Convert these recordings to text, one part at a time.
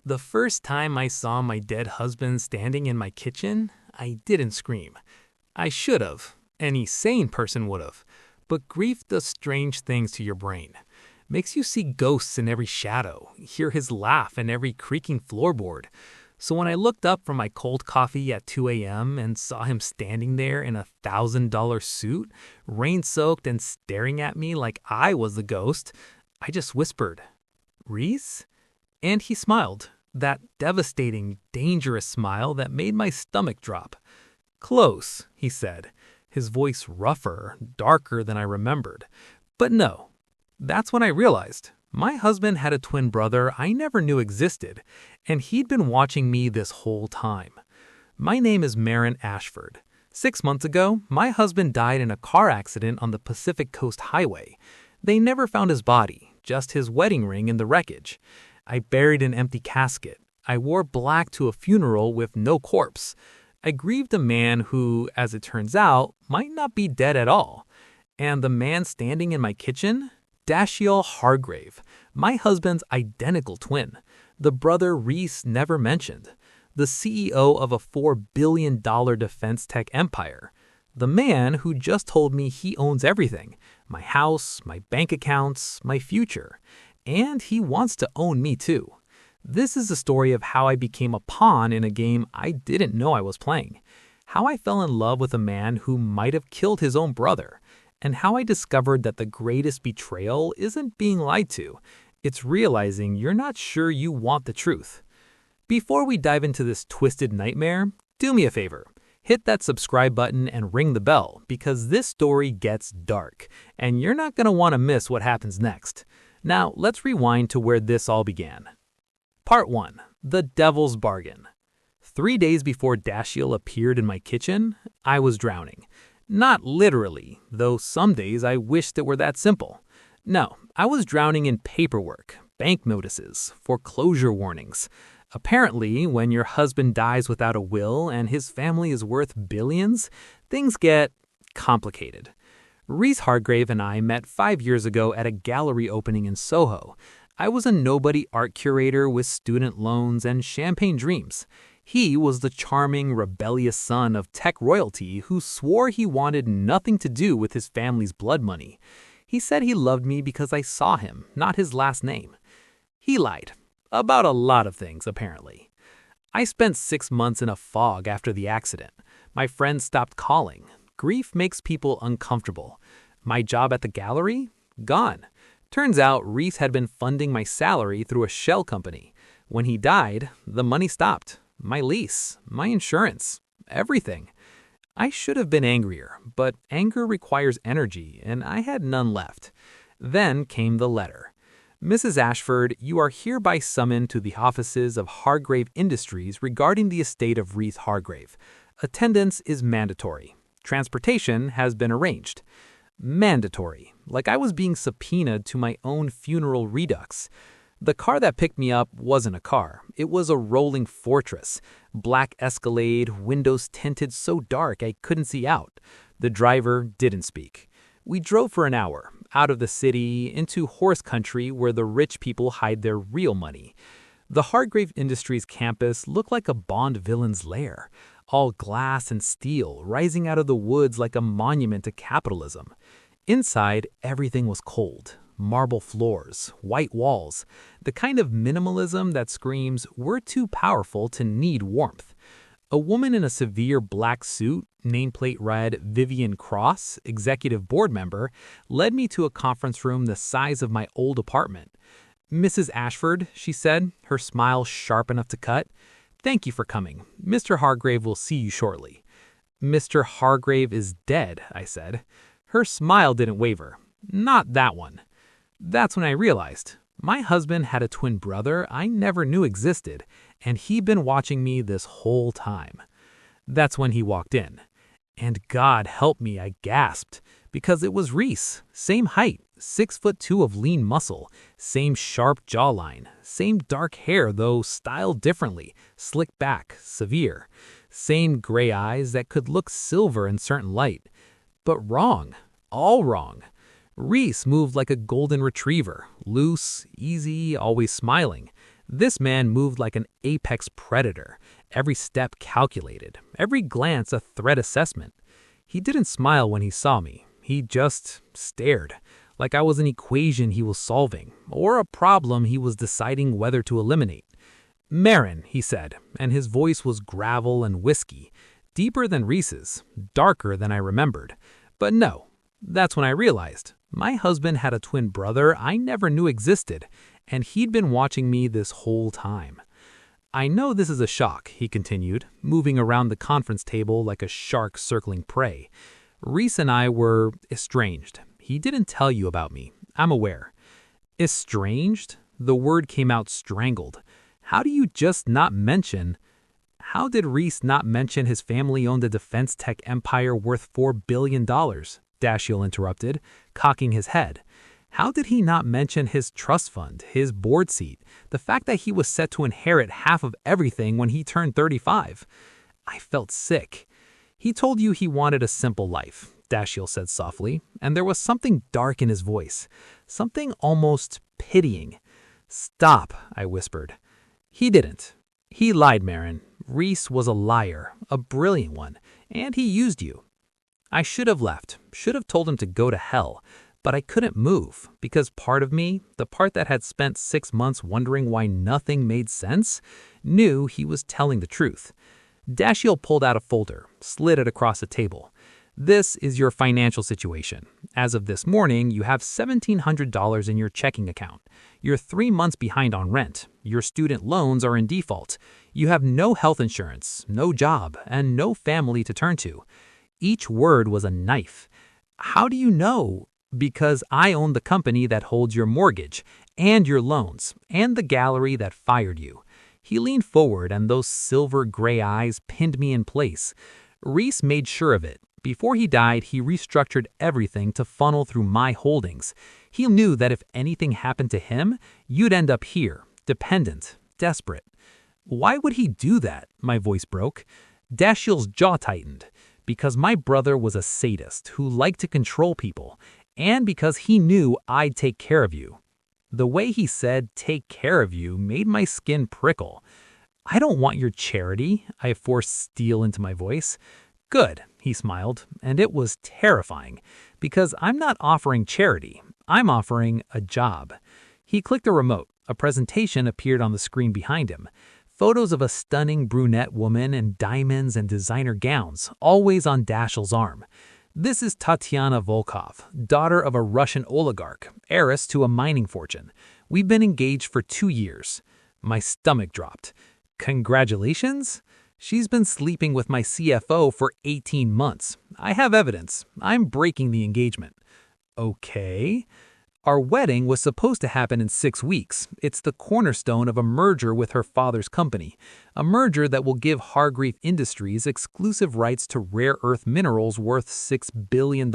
The first time I saw my dead husband standing in my kitchen, I didn't scream. I should have. Any sane person would have. But grief does strange things to your brain. Makes you see ghosts in every shadow, hear his laugh in every creaking floorboard. So when I looked up from my cold coffee at 2 a.m. and saw him standing there in a $1,000 suit, rain-soaked and staring at me like I was the ghost, I just whispered, "Reese?" And he smiled, that devastating, dangerous smile that made my stomach drop. "Close," he said, his voice rougher, darker than I remembered. But no, that's when I realized my husband had a twin brother I never knew existed, and he'd been watching me this whole time. My name is Marin Ashford. 6 months ago, my husband died in a car accident on the Pacific Coast Highway. They never found his body, just his wedding ring in the wreckage. I buried an empty casket. I wore black to a funeral with no corpse. I grieved a man who, as it turns out, might not be dead at all. And the man standing in my kitchen? Dashiell Hargrave, my husband's identical twin, the brother Reese never mentioned, the CEO of a $4 billion defense tech empire, the man who just told me he owns everything, my house, my bank accounts, my future, and he wants to own me too. This is the story of how I became a pawn in a game I didn't know I was playing, how I fell in love with a man who might have killed his own brother, and how I discovered that the greatest betrayal isn't being lied to, it's realizing you're not sure you want the truth. Before we dive into this twisted nightmare, do me a favor. Hit that subscribe button and ring the bell, because this story gets dark, and you're not going to want to miss what happens next. Now, let's rewind to where this all began. Part 1. The Devil's Bargain. 3 days before Dashiell appeared in my kitchen, I was drowning. Not literally, though some days I wished it were that simple. No, I was drowning in paperwork, bank notices, foreclosure warnings. Apparently, when your husband dies without a will and his family is worth billions, things get complicated. Reese Hargrave and I met 5 years ago at a gallery opening in Soho. I was a nobody art curator with student loans and champagne dreams. He was the charming, rebellious son of tech royalty who swore he wanted nothing to do with his family's blood money. He said he loved me because I saw him, not his last name. He lied. About a lot of things, apparently. I spent 6 months in a fog after the accident. My friends stopped calling. Grief makes people uncomfortable. My job at the gallery? Gone. Turns out Reese had been funding my salary through a shell company. When he died, the money stopped. My lease, my insurance, everything. I should have been angrier, but anger requires energy, and I had none left. Then came the letter. "Mrs. Ashford, you are hereby summoned to the offices of Hargrave Industries regarding the estate of Reese Hargrave. Attendance is mandatory. Transportation has been arranged." Mandatory, like I was being subpoenaed to my own funeral redux. The car that picked me up wasn't a car. It was a rolling fortress. Black Escalade, windows tinted so dark I couldn't see out. The driver didn't speak. We drove for an hour, out of the city, into horse country where the rich people hide their real money. The Hargrave Industries campus looked like a Bond villain's lair, all glass and steel, rising out of the woods like a monument to capitalism. Inside, everything was cold. Marble floors, white walls, the kind of minimalism that screams, "We're too powerful to need warmth." A woman in a severe black suit, nameplate read Vivian Cross, executive board member, led me to a conference room the size of my old apartment. "Mrs. Ashford," she said, her smile sharp enough to cut, "thank you for coming. Mr. Hargrave will see you shortly." "Mr. Hargrave is dead," I said. Her smile didn't waver. "Not that one." That's when I realized my husband had a twin brother I never knew existed, and he'd been watching me this whole time. That's when he walked in. And God help me, I gasped, because it was Reese. Same height, 6'2" of lean muscle, same sharp jawline, same dark hair though styled differently, slicked back, severe. Same gray eyes that could look silver in certain light. But wrong, all wrong. Reese moved like a golden retriever, loose, easy, always smiling. This man moved like an apex predator, every step calculated, every glance a threat assessment. He didn't smile when he saw me. He just stared, like I was an equation he was solving, or a problem he was deciding whether to eliminate. "Marin," he said, and his voice was gravel and whiskey, deeper than Reese's, darker than I remembered. But no, that's when I realized my husband had a twin brother I never knew existed, and he'd been watching me this whole time. "I know this is a shock," he continued, moving around the conference table like a shark circling prey. "Reese and I were estranged. He didn't tell you about me. I'm aware." Estranged? The word came out strangled. How do you just not mention... How did Reese not mention his family owned a defense tech empire worth $4 billion? Dashiell interrupted, cocking his head. How did he not mention his trust fund, his board seat, the fact that he was set to inherit half of everything when he turned 35? I felt sick. "He told you he wanted a simple life," Dashiell said softly, and there was something dark in his voice, something almost pitying. "Stop," I whispered. "He didn't. He lied, Marin. Reese was a liar, a brilliant one, and he used you." I should have left, should have told him to go to hell, but I couldn't move because part of me, the part that had spent 6 months wondering why nothing made sense, knew he was telling the truth. Dashiell pulled out a folder, slid it across the table. "This is your financial situation. As of this morning, you have $1,700 in your checking account. You're 3 months behind on rent. Your student loans are in default. You have no health insurance, no job, and no family to turn to." Each word was a knife. "How do you know?" "Because I own the company that holds your mortgage, and your loans, and the gallery that fired you." He leaned forward, and those silver gray eyes pinned me in place. "Reese made sure of it. Before he died, he restructured everything to funnel through my holdings. He knew that if anything happened to him, you'd end up here, dependent, desperate." "Why would he do that?" My voice broke. Dashiell's jaw tightened. "Because my brother was a sadist who liked to control people, and because he knew I'd take care of you." The way he said "take care of you" made my skin prickle. "I don't want your charity," I forced steel into my voice. "Good," he smiled, and it was terrifying, because I'm not offering charity. I'm offering a job. He clicked a remote. A presentation appeared on the screen behind him. Photos of a stunning brunette woman in diamonds and designer gowns, always on Dashiell's arm. "This is Tatiana Volkov, daughter of a Russian oligarch, heiress to a mining fortune. We've been engaged for 2 years. My stomach dropped. "Congratulations?" "She's been sleeping with my CFO for 18 months. I have evidence. I'm breaking the engagement." "Okay." "Our wedding was supposed to happen in 6 weeks. It's the cornerstone of a merger with her father's company, a merger that will give Hargreave Industries exclusive rights to rare earth minerals worth $6 billion.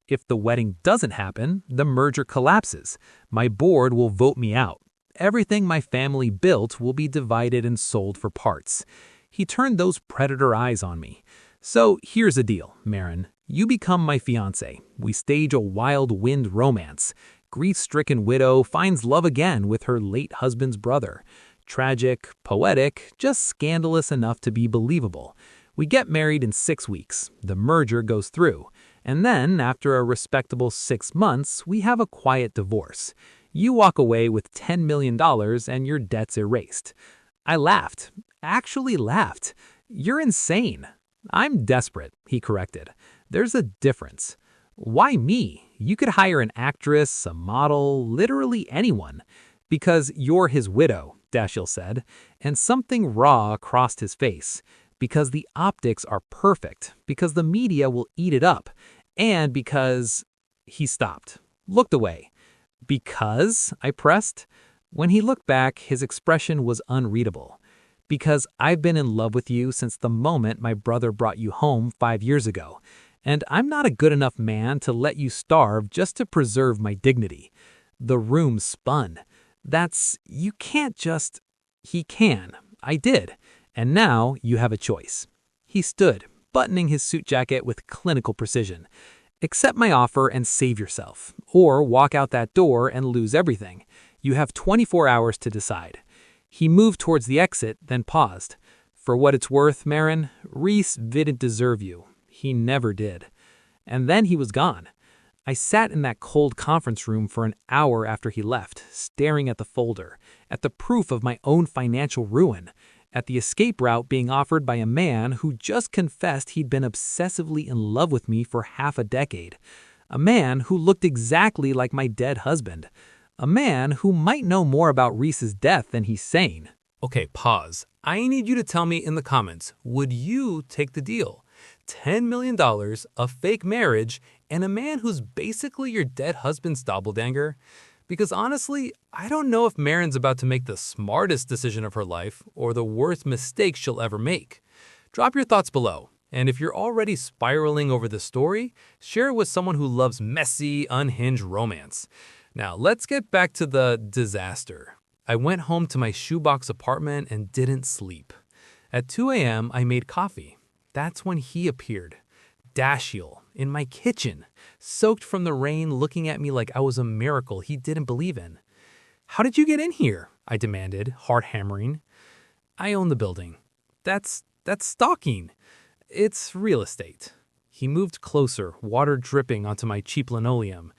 If the wedding doesn't happen, the merger collapses. My board will vote me out. Everything my family built will be divided and sold for parts." He turned those predator eyes on me. "So here's the deal, Marin. You become my fiancé. We stage a wild wind romance. Grief-stricken widow finds love again with her late husband's brother. Tragic, poetic, just scandalous enough to be believable. We get married in 6 weeks. The merger goes through. And then, after a respectable 6 months, we have a quiet divorce. You walk away with $10 million and your debts erased." I laughed. Actually laughed. "You're insane." "I'm desperate," he corrected. "There's a difference." "Why me? You could hire an actress, a model, literally anyone." "Because you're his widow," Dashiell said, and something raw crossed his face. "Because the optics are perfect, because the media will eat it up, and because..." He stopped, looked away. "Because?" I pressed. When he looked back, his expression was unreadable. "Because I've been in love with you since the moment my brother brought you home 5 years ago. And I'm not a good enough man to let you starve just to preserve my dignity." The room spun. You can't just..." "He can. I did. And now you have a choice." He stood, buttoning his suit jacket with clinical precision. "Accept my offer and save yourself, or walk out that door and lose everything. You have 24 hours to decide." He moved towards the exit, then paused. For what it's worth, Marin, Reese didn't deserve you. He never did. And then he was gone. I sat in that cold conference room for an hour after he left, staring at the folder, at the proof of my own financial ruin, at the escape route being offered by a man who just confessed he'd been obsessively in love with me for half a decade. A man who looked exactly like my dead husband. A man who might know more about Reese's death than he's saying. Okay, pause. I need you to tell me in the comments, would you take the deal? $10 million, a fake marriage, and a man who's basically your dead husband's doppelganger? Because honestly, I don't know if Marin's about to make the smartest decision of her life or the worst mistake she'll ever make. Drop your thoughts below. And if you're already spiraling over the story, share it with someone who loves messy, unhinged romance. Now, let's get back to the disaster. I went home to my shoebox apartment and didn't sleep. At 2 a.m., I made coffee. That's when he appeared. Dashiell, in my kitchen, soaked from the rain, looking at me like I was a miracle he didn't believe in. "How did you get in here?" I demanded, heart hammering. "I own the building." That's stalking. It's real estate." He moved closer, water dripping onto my cheap linoleum.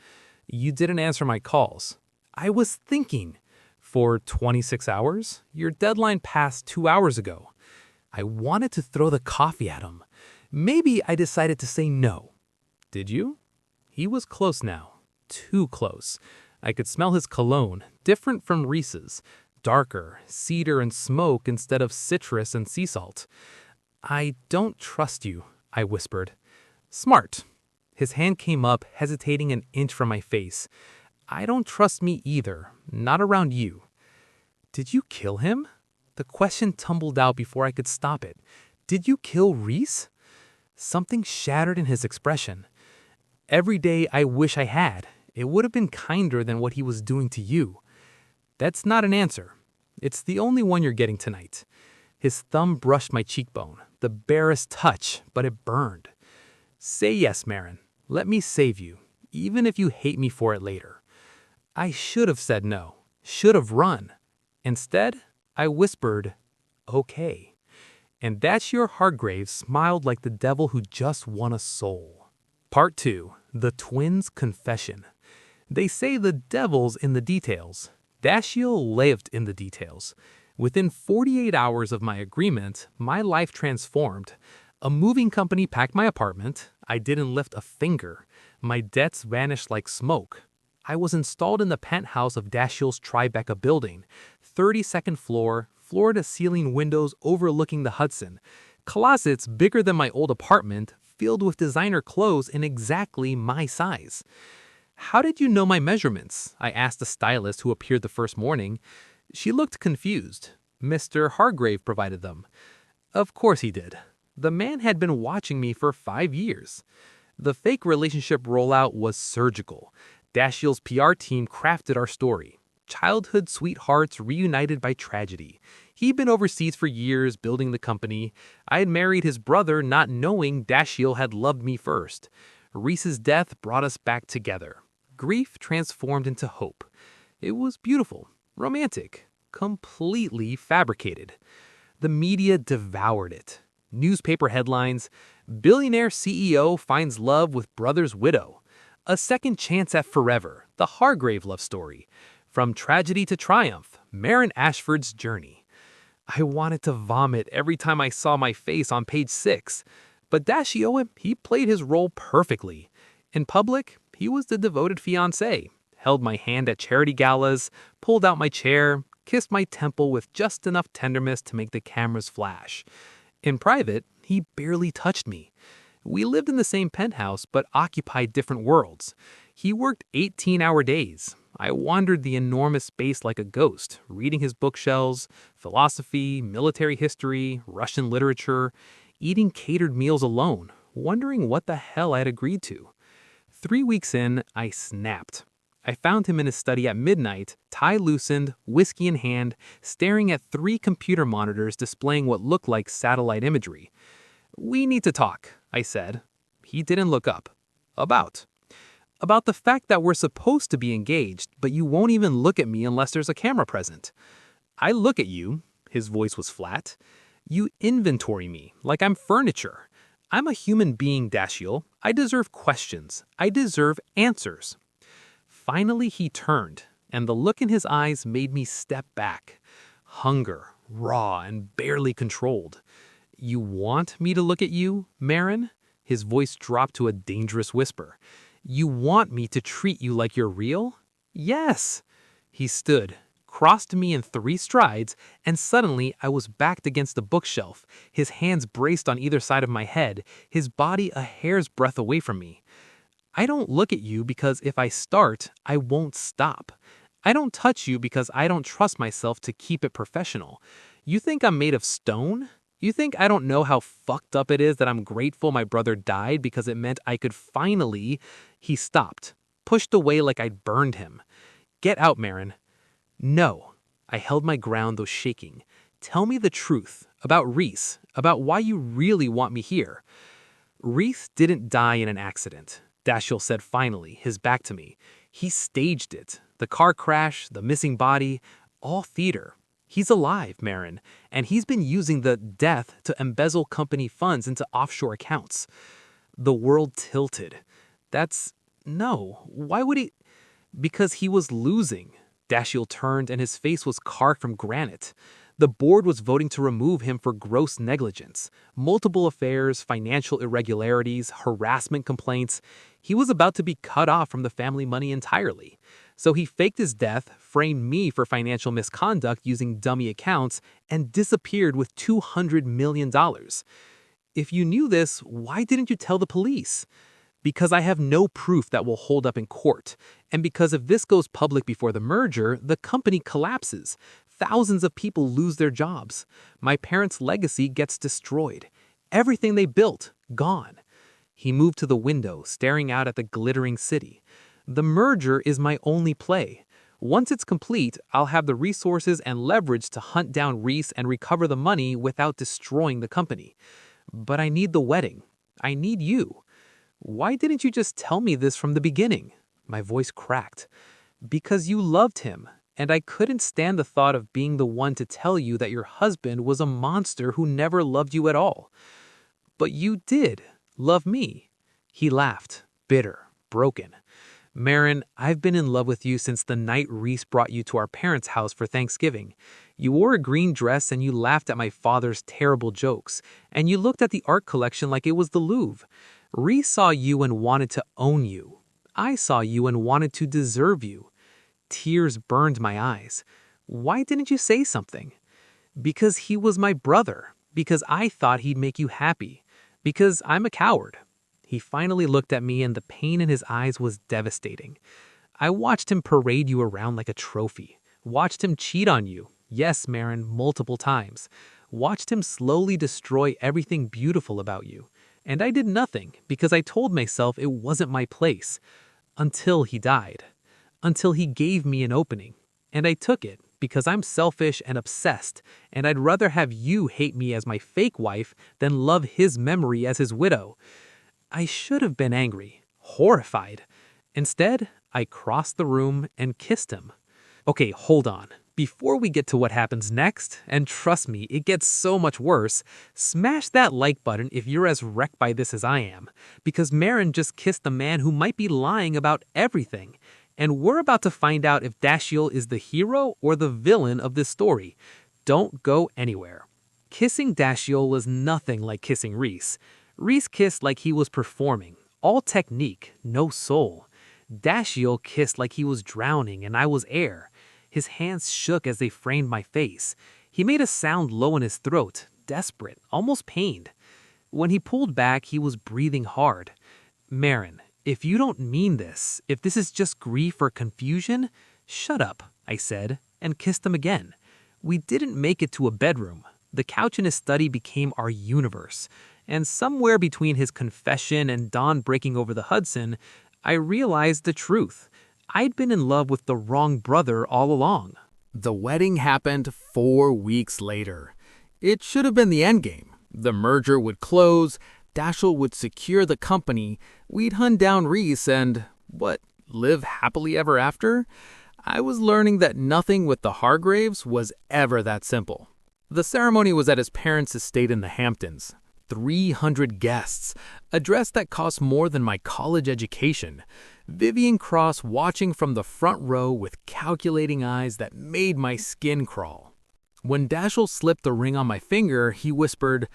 "You didn't answer my calls." "I was thinking." "For 26 hours? Your deadline passed 2 hours ago." I wanted to throw the coffee at him. Maybe I decided to say no. "Did you?" He was close now. Too close. I could smell his cologne, different from Reese's. Darker, cedar and smoke instead of citrus and sea salt. "I don't trust you," I whispered. "Smart." His hand came up, hesitating an inch from my face. "I don't trust me either. Not around you." "Did you kill him?" The question tumbled out before I could stop it. "Did you kill Reese?" Something shattered in his expression. "Every day I wish I had. It would have been kinder than what he was doing to you." "That's not an answer. It's the only one you're getting tonight." His thumb brushed my cheekbone, the barest touch, but it burned. "Say yes, Marin. Let me save you, even if you hate me for it later." I should have said no, should have run. Instead, I whispered, "Okay." And Dashiell Hargrave smiled like the devil who just won a soul. Part 2. The Twins' Confession. They say the devil's in the details. Dashiell lived in the details. Within 48 hours of my agreement, my life transformed. A moving company packed my apartment. I didn't lift a finger. My debts vanished like smoke. I was installed in the penthouse of Dashiell's Tribeca building, 32nd floor, floor-to-ceiling windows overlooking the Hudson, closets bigger than my old apartment, filled with designer clothes in exactly my size. "How did you know my measurements?" I asked the stylist who appeared the first morning. She looked confused. "Mr. Hargrave provided them." Of course he did. The man had been watching me for 5 years. The fake relationship rollout was surgical. Dashiell's PR team crafted our story. Childhood sweethearts reunited by tragedy. He'd been overseas for years building the company. I had married his brother not knowing Dashiell had loved me first. Reese's death brought us back together. Grief transformed into hope. It was beautiful, romantic, completely fabricated. The media devoured it. Newspaper headlines, "Billionaire CEO finds love with brother's widow." "A second chance at forever," the Hargrave love story. From tragedy to triumph, Marin Ashford's journey. I wanted to vomit every time I saw my face on page 6. But Dashiell, he played his role perfectly. In public, he was the devoted fiancé, held my hand at charity galas, pulled out my chair, kissed my temple with just enough tenderness to make the cameras flash. In private, he barely touched me. We lived in the same penthouse but occupied different worlds. He worked 18-hour days. I wandered the enormous space like a ghost, reading his bookshelves, philosophy, military history, Russian literature, eating catered meals alone, wondering what the hell I'd agreed to. 3 weeks in, I snapped. I found him in his study at midnight, tie loosened, whiskey in hand, staring at 3 computer monitors displaying what looked like satellite imagery. "We need to talk," I said. He didn't look up. About the fact that we're supposed to be engaged, but you won't even look at me unless there's a camera present." I look at you, his voice was flat. You inventory me like I'm furniture. I'm a human being, Dashiell. I deserve questions. I deserve answers. Finally, he turned, and the look in his eyes made me step back. Hunger, raw and barely controlled. You want me to look at you, Marin? His voice dropped to a dangerous whisper. You want me to treat you like you're real? Yes. He stood, crossed me in 3 strides, and suddenly I was backed against a bookshelf, his hands braced on either side of my head, his body a hair's breadth away from me. I don't look at you because if I start, I won't stop. I don't touch you because I don't trust myself to keep it professional. You think I'm made of stone? You think I don't know how fucked up it is that I'm grateful my brother died because it meant I could finally... He stopped, pushed away like I'd burned him. Get out, Marin. No. I held my ground, though shaking. Tell me the truth about Reese, about why you really want me here. Reese didn't die in an accident, Dashiell said finally, his back to me. He staged it. The car crash, the missing body, all theater. He's alive, Marin, and he's been using the death to embezzle company funds into offshore accounts. The world tilted. No. Why would he... Because he was losing. Dashiell turned and his face was carved from granite. The board was voting to remove him for gross negligence. Multiple affairs, financial irregularities, harassment complaints. He was about to be cut off from the family money entirely. So he faked his death, framed me for financial misconduct using dummy accounts, and disappeared with $200 million. If you knew this, why didn't you tell the police? Because I have no proof that will hold up in court, and because if this goes public before the merger, the company collapses. Thousands of people lose their jobs. My parents' legacy gets destroyed. Everything they built, gone. He moved to the window, staring out at the glittering city. The merger is my only play. Once it's complete, I'll have the resources and leverage to hunt down Reese and recover the money without destroying the company. But I need the wedding. I need you. Why didn't you just tell me this from the beginning? My voice cracked. Because you loved him, and I couldn't stand the thought of being the one to tell you that your husband was a monster who never loved you at all. But you did love me. He laughed, bitter, broken. Marin, I've been in love with you since the night Reese brought you to our parents' house for Thanksgiving. You wore a green dress and you laughed at my father's terrible jokes, and you looked at the art collection like it was the Louvre. Reese saw you and wanted to own you. I saw you and wanted to deserve you. Tears burned my eyes. Why didn't you say something? Because he was my brother. Because I thought he'd make you happy. Because I'm a coward. He finally looked at me and the pain in his eyes was devastating. I watched him parade you around like a trophy. Watched him cheat on you. Yes, Marin, multiple times. Watched him slowly destroy everything beautiful about you. And I did nothing because I told myself it wasn't my place. Until he died. Until he gave me an opening. And I took it because I'm selfish and obsessed, and I'd rather have you hate me as my fake wife than love his memory as his widow. I should have been angry, horrified. Instead, I crossed the room and kissed him. Okay, hold on. Before we get to what happens next, and trust me, it gets so much worse, smash that like button if you're as wrecked by this as I am, because Marin just kissed the man who might be lying about everything. And we're about to find out if Dashiell is the hero or the villain of this story. Don't go anywhere. Kissing Dashiell was nothing like kissing Reese. Reese kissed like he was performing, all technique, no soul. Dashiell kissed like he was drowning and I was air. His hands shook as they framed my face. He made a sound low in his throat, desperate, almost pained. When he pulled back, he was breathing hard. Marin, if you don't mean this, if this is just grief or confusion, shut up, I said, and kissed him again. We didn't make it to a bedroom. The couch in his study became our universe. And somewhere between his confession and dawn breaking over the Hudson, I realized the truth. I'd been in love with the wrong brother all along. The wedding happened 4 weeks later. It should have been the endgame. The merger would close, Dashiell would secure the company, we'd hunt down Reese and, live happily ever after? I was learning that nothing with the Hargraves was ever that simple. The ceremony was at his parents' estate in the Hamptons. 300 guests, a dress that cost more than my college education. Vivian Cross watching from the front row with calculating eyes that made my skin crawl. When Dashiell slipped the ring on my finger, he whispered,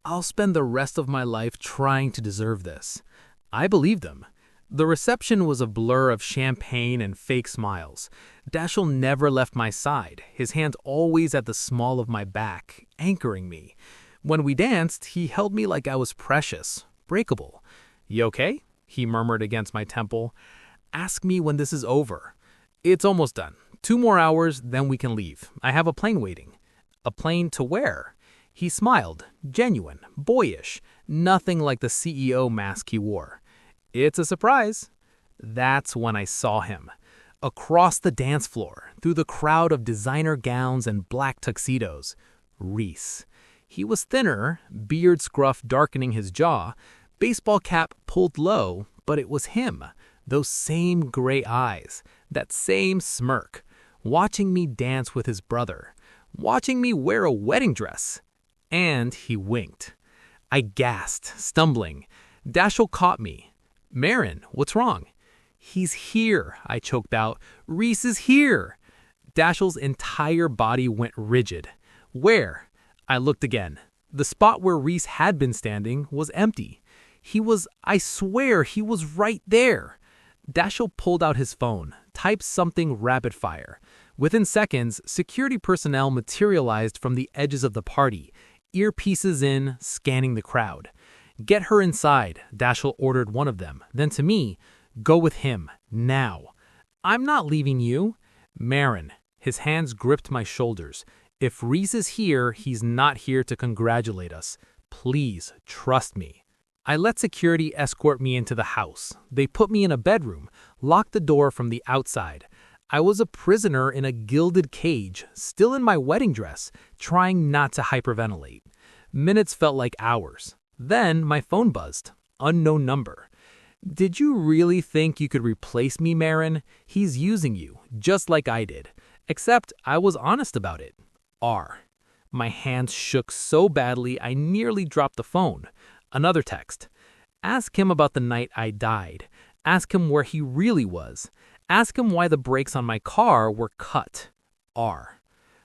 "I'll spend the rest of my life trying to deserve this." I believed him. The reception was a blur of champagne and fake smiles. Dashiell never left my side, his hands always at the small of my back, anchoring me. When we danced, he held me like I was precious, breakable. "You okay?" he murmured against my temple. "Ask me when this is over." "It's almost done. 2 more hours, then we can leave. I have a plane waiting." "A plane to where?" He smiled, genuine, boyish, nothing like the CEO mask he wore. "It's a surprise." That's when I saw him. Across the dance floor, through the crowd of designer gowns and black tuxedos. Reese. He was thinner, beard scruff darkening his jaw, baseball cap pulled low, but it was him. Those same gray eyes, that same smirk, watching me dance with his brother, watching me wear a wedding dress. And he winked. I gasped, stumbling. Dashiell caught me. "Marin, what's wrong?" "He's here," I choked out. "Reese is here." Dashiell's entire body went rigid. "Where?" I looked again. The spot where Reese had been standing was empty. I swear he was right there. Dashiell pulled out his phone, typed something rapid fire. Within seconds, security personnel materialized from the edges of the party, earpieces in, scanning the crowd. "Get her inside," Dashiell ordered one of them. Then to me, "Go with him, now." "I'm not leaving you." "Marin." His hands gripped my shoulders. "If Reese is here, he's not here to congratulate us. Please, trust me." I let security escort me into the house. They put me in a bedroom, locked the door from the outside. I was a prisoner in a gilded cage, still in my wedding dress, trying not to hyperventilate. Minutes felt like hours. Then my phone buzzed. Unknown number. "Did you really think you could replace me, Marin? He's using you, just like I did. Except I was honest about it. R." My hands shook so badly I nearly dropped the phone. Another text. "Ask him about the night I died. Ask him where he really was. Ask him why the brakes on my car were cut. R."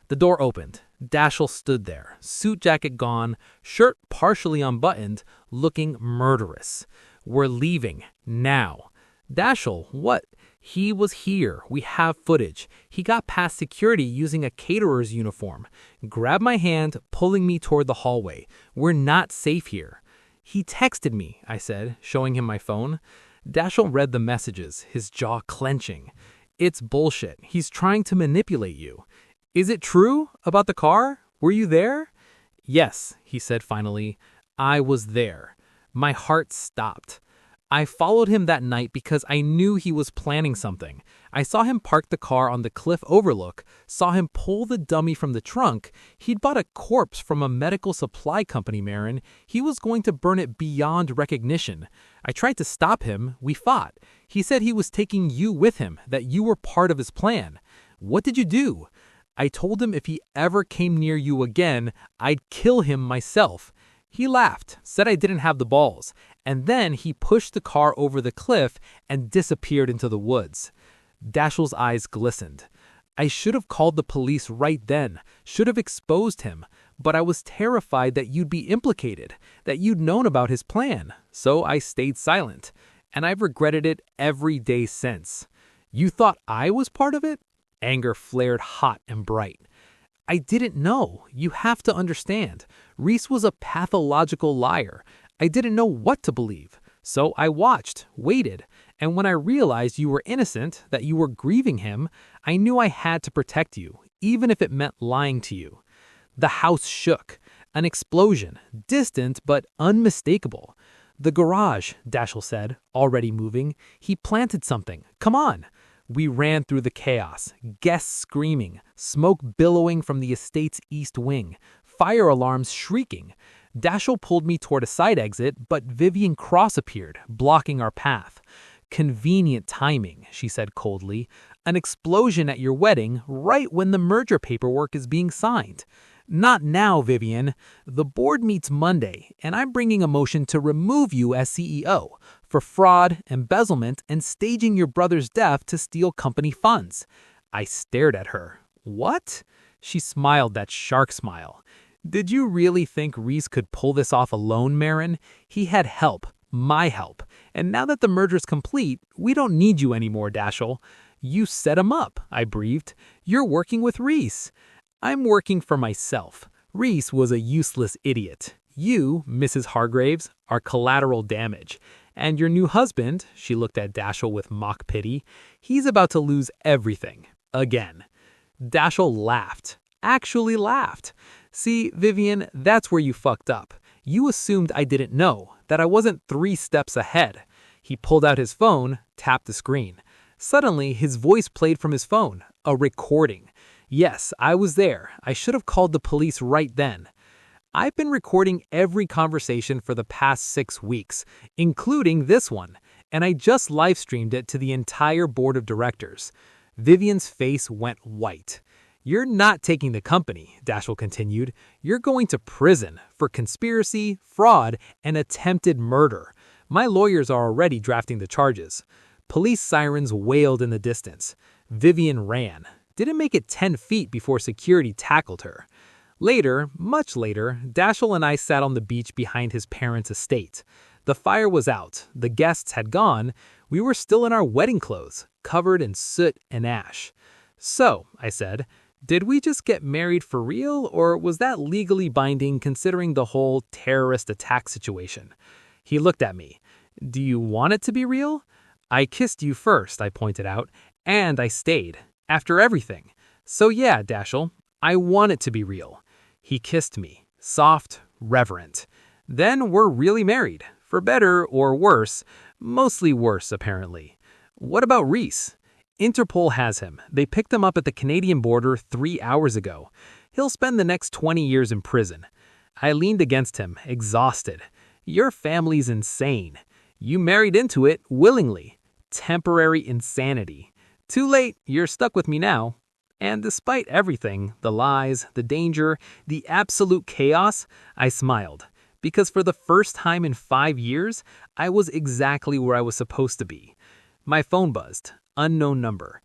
The door opened. Dashiell stood there, suit jacket gone, shirt partially unbuttoned, looking murderous. "We're leaving, now." "Dashiell, what?" "He was here. We have footage. He got past security using a caterer's uniform. Grabbed my hand, pulling me toward the hallway. We're not safe here." "He texted me," I said, showing him my phone. Dashiell read the messages, his jaw clenching. "It's bullshit. He's trying to manipulate you." "Is it true? About the car? Were you there?" "Yes," he said finally. "I was there." My heart stopped. I followed him that night because I knew he was planning something. I saw him park the car on the cliff overlook, saw him pull the dummy from the trunk. He'd bought a corpse from a medical supply company, Marin. He was going to burn it beyond recognition. I tried to stop him. We fought. He said he was taking you with him, that you were part of his plan. What did you do? I told him if he ever came near you again, I'd kill him myself. He laughed, said I didn't have the balls, and then he pushed the car over the cliff and disappeared into the woods. Dashiell's eyes glistened. I should have called the police right then, should have exposed him, but I was terrified that you'd be implicated, that you'd known about his plan, so I stayed silent, and I've regretted it every day since. You thought I was part of it? Anger flared hot and bright. I didn't know. You have to understand. Reese was a pathological liar. I didn't know what to believe. So I watched, waited, and when I realized you were innocent, that you were grieving him, I knew I had to protect you, even if it meant lying to you. The house shook. An explosion, distant but unmistakable. "The garage," Dashiell said, already moving. "He planted something. Come on." We ran through the chaos, guests screaming, smoke billowing from the estate's east wing, fire alarms shrieking. Dashiell pulled me toward a side exit, but Vivian Cross appeared, blocking our path. "Convenient timing," she said coldly. An explosion at your wedding right when the merger paperwork is being signed. Not now, Vivian. The board meets Monday, and I'm bringing a motion to remove you as CEO for fraud, embezzlement, and staging your brother's death to steal company funds. I stared at her. What? She smiled that shark smile. Did you really think Reese could pull this off alone, Marin? He had help, my help. And now that the merger's complete, we don't need you anymore, Dashiell. You set him up, I breathed. You're working with Reese. I'm working for myself. Reese was a useless idiot. You, Mrs. Hargraves, are collateral damage. And your new husband, she looked at Dashiell with mock pity, he's about to lose everything. Again. Dashiell laughed. Actually laughed. See, Vivian, that's where you fucked up. You assumed I didn't know, that I wasn't 3 steps ahead. He pulled out his phone, tapped the screen. Suddenly, his voice played from his phone, a recording. Yes, I was there. I should have called the police right then. I've been recording every conversation for the past 6 weeks, including this one, and I just live-streamed it to the entire board of directors. Vivian's face went white. You're not taking the company, Dashiell continued. You're going to prison for conspiracy, fraud, and attempted murder. My lawyers are already drafting the charges. Police sirens wailed in the distance. Vivian ran. Didn't make it 10 feet before security tackled her. Later, much later, Dashiell and I sat on the beach behind his parents' estate. The fire was out. The guests had gone. We were still in our wedding clothes, covered in soot and ash. So, I said, did we just get married for real, or was that legally binding considering the whole terrorist attack situation? He looked at me. Do you want it to be real? I kissed you first, I pointed out, and I stayed, after everything. So yeah, Dashiell, I want it to be real. He kissed me, soft, reverent. Then we're really married, for better or worse, mostly worse apparently. What about Reese? Interpol has him. They picked him up at the Canadian border 3 hours ago. He'll spend the next 20 years in prison. I leaned against him, exhausted. Your family's insane. You married into it willingly. Temporary insanity. Too late, you're stuck with me now. And despite everything, the lies, the danger, the absolute chaos, I smiled. Because for the first time in 5 years, I was exactly where I was supposed to be. My phone buzzed. Unknown number.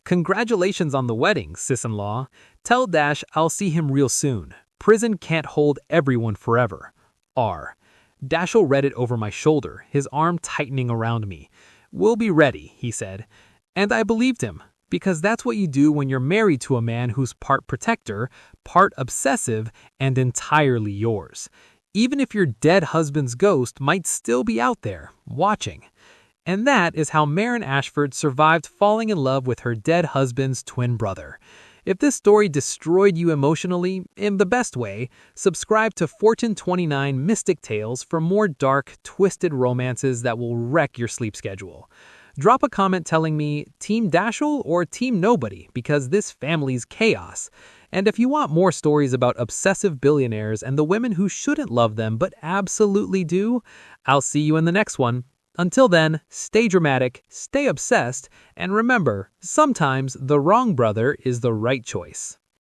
Congratulations on the wedding, sis-in-law. Tell Dash I'll see him real soon. Prison can't hold everyone forever. R. Dashiell read it over my shoulder, his arm tightening around me. We'll be ready, he said. And I believed him, because that's what you do when you're married to a man who's part protector, part obsessive, and entirely yours. Even if your dead husband's ghost might still be out there, watching. And that is how Marin Ashford survived falling in love with her dead husband's twin brother. If this story destroyed you emotionally, in the best way, subscribe to Fortune 29 Mystic Tales for more dark, twisted romances that will wreck your sleep schedule. Drop a comment telling me Team Dashiell or Team Nobody because this family's chaos. And if you want more stories about obsessive billionaires and the women who shouldn't love them but absolutely do, I'll see you in the next one. Until then, stay dramatic, stay obsessed, and remember, sometimes the wrong brother is the right choice.